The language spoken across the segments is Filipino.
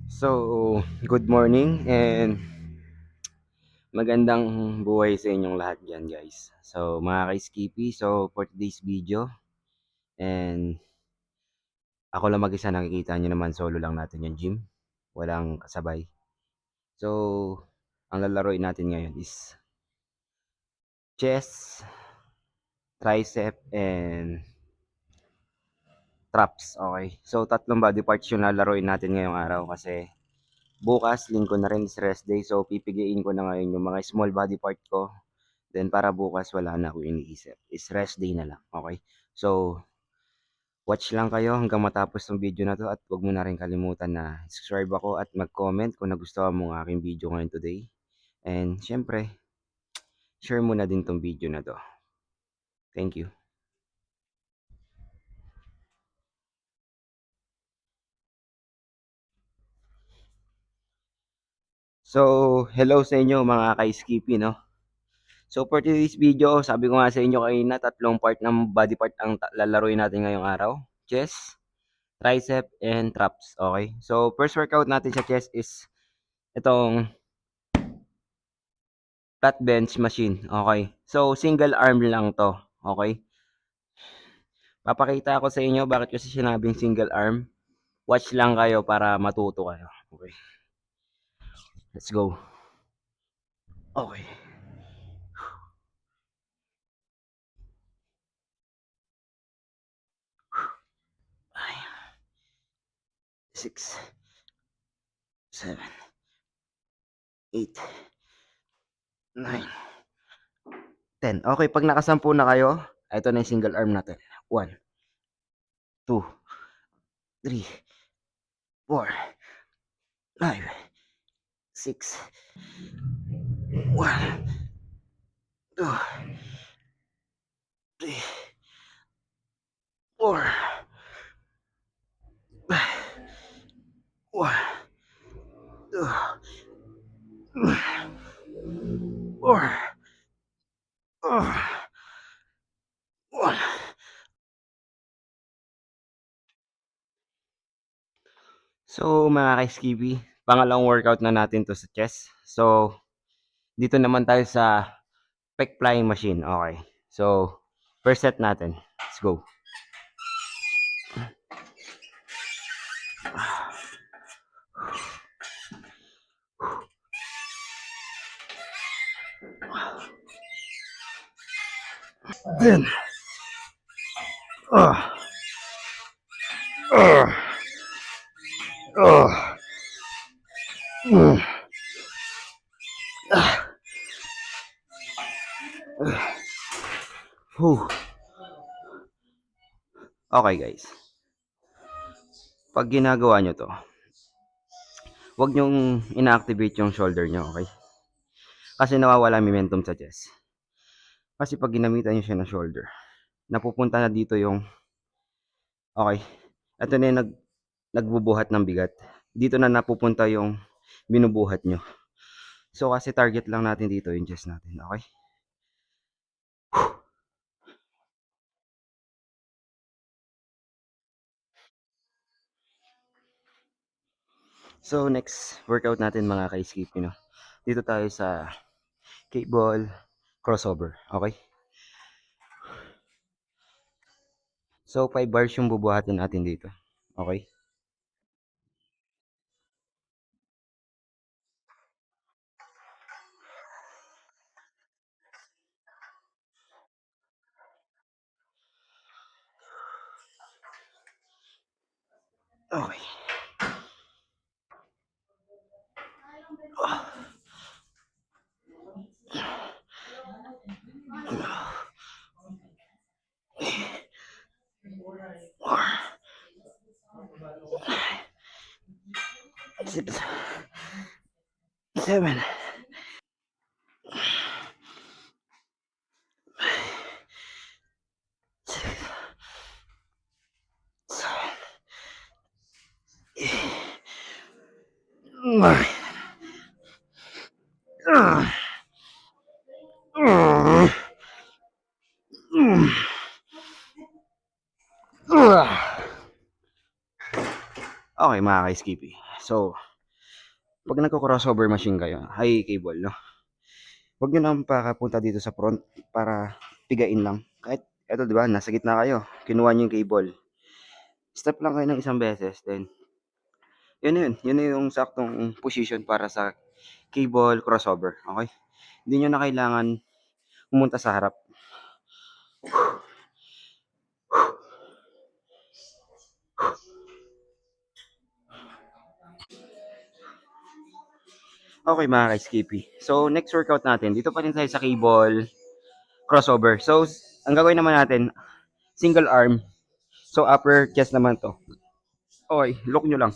So, good morning and magandang buhay sa inyong lahat diyan, guys. So, mga ka-Skippy, so for today's video and ako lang mag-isa, nakikita niyo naman solo lang natin yung gym. Walang kasabay. So, ang lalaroin natin ngayon is chest, tricep, and traps. Okay. So, tatlong body parts yung lalaroin natin ngayong araw kasi bukas, linggo na rin is rest day. So, pipigiin ko na ngayon yung mga small body part ko. Then para bukas wala na akong iniisip. Is rest day na lang, okay? So, watch lang kayo hanggang matapos ng video na 'to at huwag mo na rin kalimutan na subscribe ako at mag-comment kung nagustuhan mo ang aking video ngayon today. And siyempre, share mo na din 'tong video na 'to. Thank you. So, hello sa inyo mga ka-Skippy, no? So, for today's video, sabi ko nga sa inyo kanina, tatlong part ng body part ang lalaruin natin ngayong araw. Chest, tricep, and traps, okay? So, first workout natin sa chest is itong flat bench machine, okay? So, single arm lang 'to, okay? Papakita ko sa inyo bakit kasi sinabing single arm. Watch lang kayo para matuto kayo, okay? Let's go. Okay. 6, 7, 8, 9, 10. Okay, pag nakasampu na kayo, ito na yung single arm natin. 1, 2, 3, 4, 5, 6, 1, 2, 3, 4, 1, 2, 4, 1. So, mga ka-Skippy, pangalawang workout na natin 'to sa chest. So, dito naman tayo sa pec flying machine, okay? So, first set natin. Let's go. Then, uh, uh, uh, uh, uh. Okay, guys. Pag ginagawa nyo to, huwag nyong ina-activate yung shoulder nyo, okay? Kasi nawawala momentum sa chest. Kasi pag ginamitan nyo siya ng shoulder, napupunta na dito yung, okay, ito na yung nagbubuhat ng bigat. Dito na napupunta yung binubuhat nyo. So, kasi target lang natin dito yung chest natin, okay? So, next workout natin mga ka-Skippy, no? Dito tayo sa cable crossover, okay? So, 5 bars yung bubuhatin natin dito, okay? Okay. 6, 7, 9. Okay mga ka-Skippy. So, Pag nagko-crossover machine kayo, high cable, no? Huwag nyo naman pakapunta dito sa front para pigain lang. Kahit, eto, di ba, nasa gitna kayo, kinuha nyo yung cable. Step lang kayo ng isang beses, then, yun na yung saktong position para sa cable crossover, okay? Hindi nyo na kailangan pumunta sa harap. Okay mga ka-skippy. So, next workout natin, dito pa rin tayo sa cable crossover. So, ang gagawin naman natin, single arm. So, upper chest naman to. Okay, look nyo lang.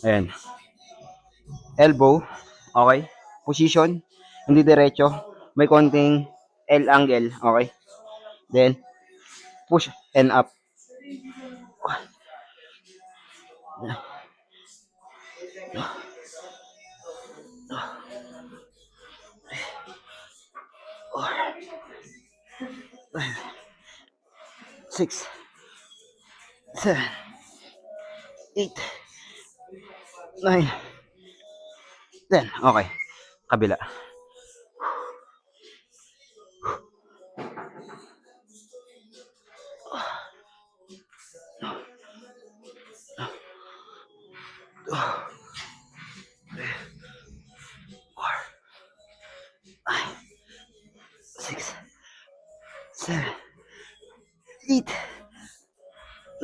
Ayan. Elbow. Okay. Position. Hindi diretso. May konting L angle. Okay. Then, push and up. Six, seven, 8, 9, 10. Okay. Kabila. Six, seven, 8,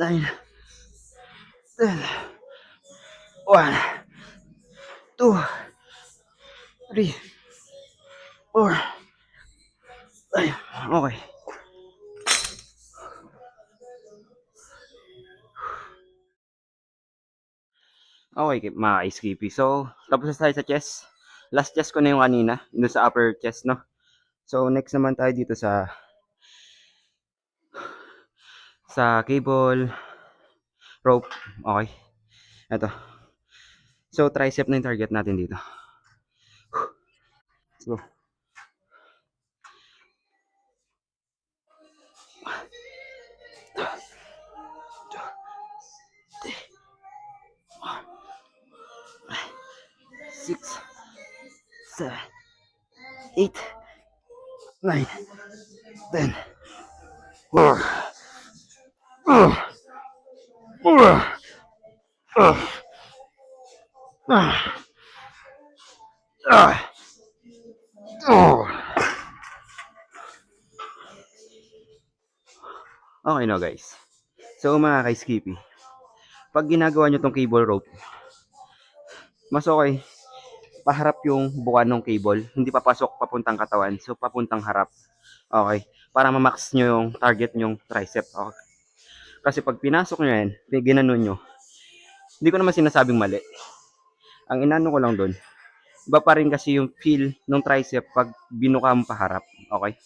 9, 10. 1, 2, 3, 4, 5. Okay. Okay, mga ka-skippy. So, tapos na tayo sa chest. Last chest ko na yung kanina. Doon sa upper chest, no? So, next naman tayo dito sa cable rope. Okay. Ito. So, tricep na yung target natin dito. So, 6, 7, 8, 9, 10. Okay no guys. So mga ka-skippy, pag ginagawa nyo tong cable rope, mas okay, paharap yung buwan ng cable, hindi papasok papuntang katawan, so papuntang harap. Okay, para ma-max nyo yung target nyong tricep. Okay. Kasi pag pinasok nyo yan, ginanon nyo, hindi ko naman sinasabing mali. Ang inano ko lang doon, iba pa rin kasi yung feel ng tricep pag binuka mo paharap. Okay?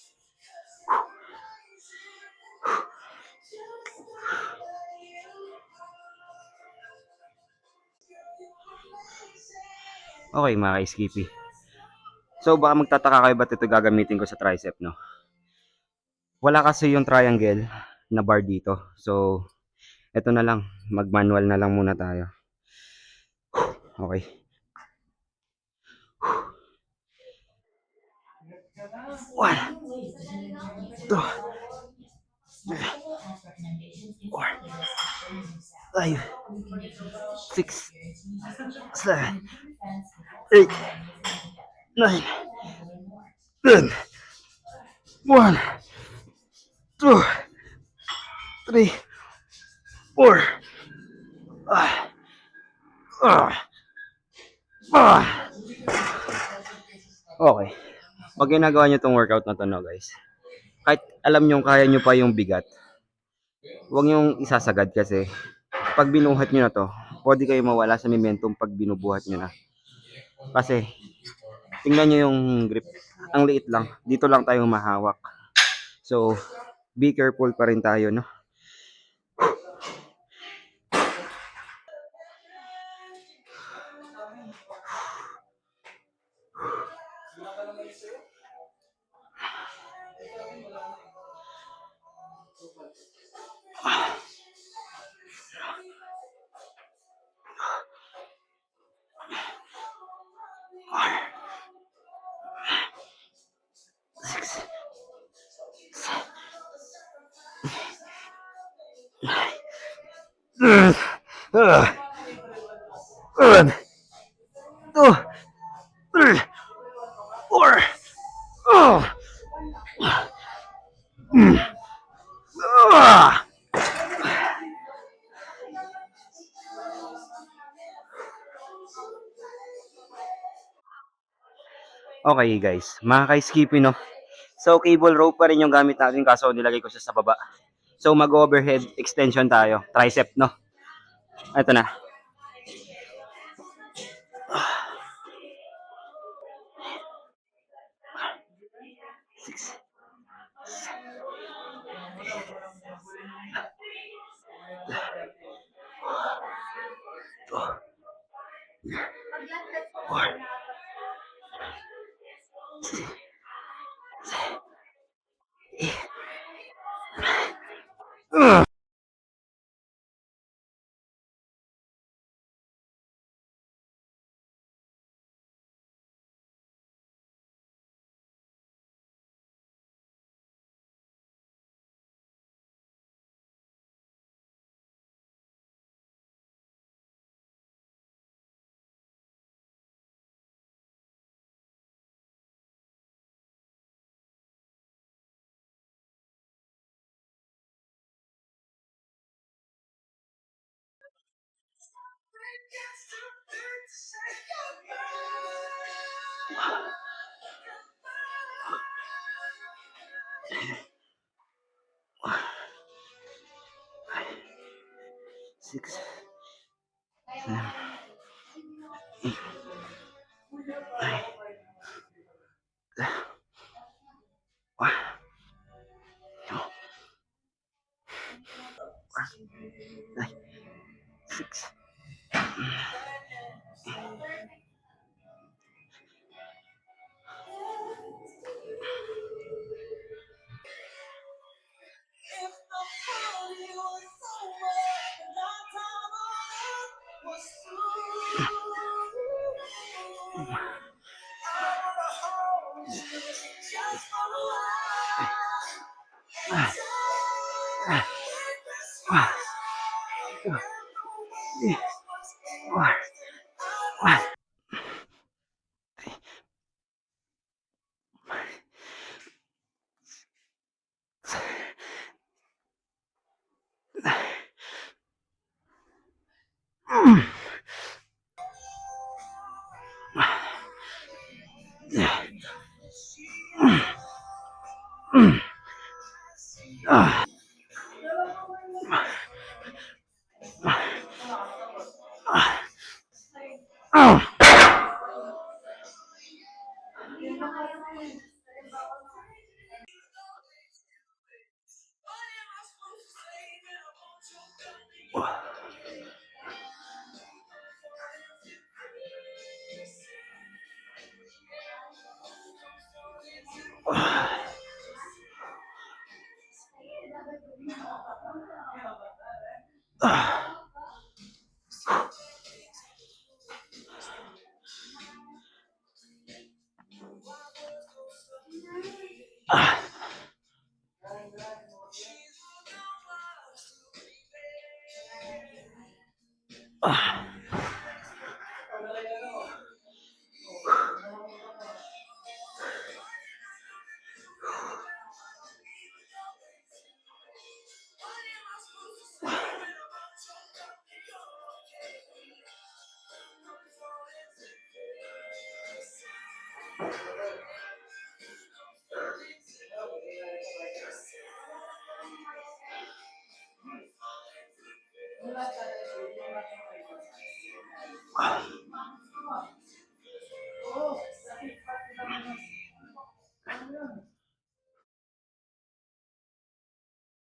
Okay mga ka-skippy. So baka magtataka kayo ba't ito gagamitin ko sa tricep, no? Wala kasi yung triangle na bar dito. So, ito na lang. Mag-manual na lang muna tayo. Okay. One, two, three, four, 5, 6, 7, 8, 9, 10. 1, 2, 3, 4. Ah, ah, ah. Okay. Pag ginagawa nyo itong workout na to, no, guys, kahit alam nyo kaya nyo pa yung bigat, huwag nyo isasagad kasi pag binuhat nyo na to, pwede kayo mawala sa momentum pag binubuhat nyo na. Kasi, tingnan nyo yung grip. Ang liit lang. Dito lang tayo mahawak. So, be careful pa rin tayo, no? Ugh. One, two, three, four. Oh. Ah. Okay guys, mga ka-skippy no. So cable rope pa rin yung gamit natin kaso nilagay ko siya sa baba. So mag-overhead extension tayo, tricep no. Ito na. Six. Six. Seven. One. Nine. Six.